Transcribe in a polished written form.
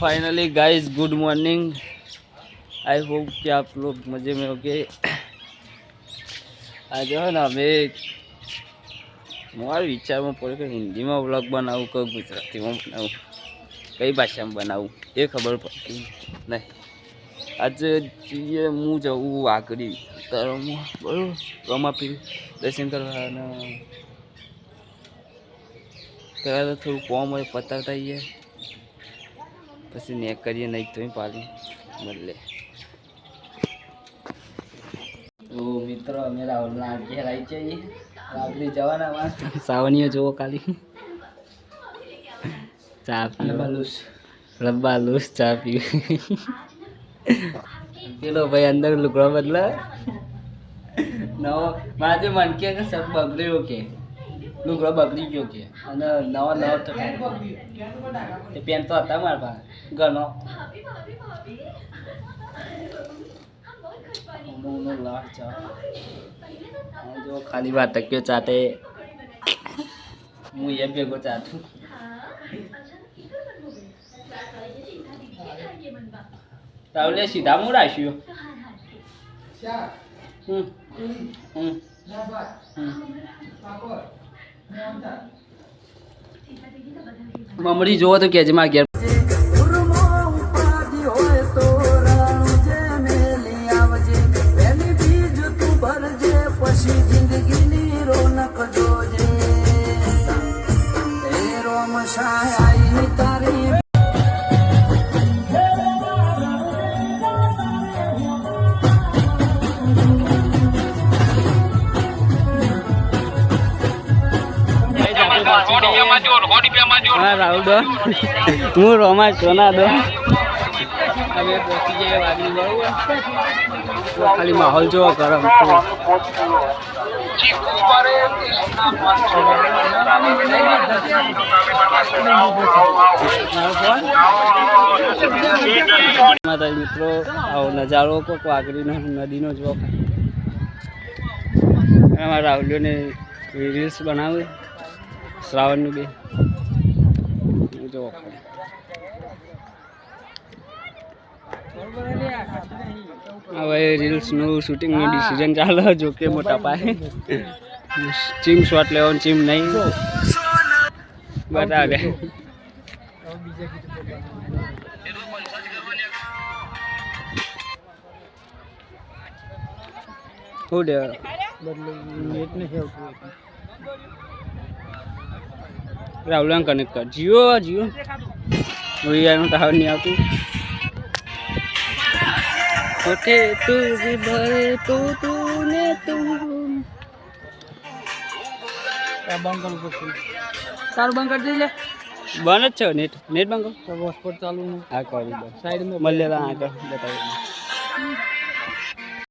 Finally guys good morning. I hope कि आप लोग मज़े में होंगे। आज जो है ना हमें मारा विचार में पड़े कि हिंदी में व्लॉग बनाऊँ कि गुजराती में बनाऊँ, कई भाषा में बनाऊँ ये खबर पड़ती नहीं। आज ये मुँ जाऊँ आकड़ी तरह बराबर रमापीर दर्शन करवाना करा तो थोड़ा कॉम है पता ही है પછી ને કરીએ નહીં તો પાલી બદલે। તો મિત્રો અમે રાहुलના ઘેર આવી જઈએ, રાગડી જવાના સાવણીઓ જોવો ખાલી ચા લબ્બા લૂસ ચા પી પેલો ભાઈ અંદર લુગડો બદલા નવો મારે મન કે સબ બગડ્યો કે લુગડો બગડી ગયો કે અને નવા નવો તો તે પેન તો હતા મારા પાસે ઘરનો જો ખાલી વાત ટક્યો ચાતે હું એ ભેગો ચાતું રાहुले सीधा मुँह राशियो ममड़ी जो तो क्या जमा गया राहुल दो हूँ रोमा सोना दो अभी पहुंची जाए वागली बराबर खाली माहौल जो गरम मित्रों नजारो को वागली नदी नो जो राहुल ने रील्स बनावे श्रावण भी जो હવે રીલ્સનું શૂટિંગનું ડિસિઝન ચાલે જો કે મોટા પાયે ચીમ શોટ લેવાનું ચીમ નહીં બતાવે હું દે નેટ ને ખેવતું राहुल कनेक्ट कर जियो जियो वही आया तो नहीं आती ओके तू भी भरे तो तूने तू बंगल चार बंद कर दीजिए बन अच्छे नेट नेट बंगल हॉटस्पॉट चालू है साइड में मल्लेला आकर बताइए।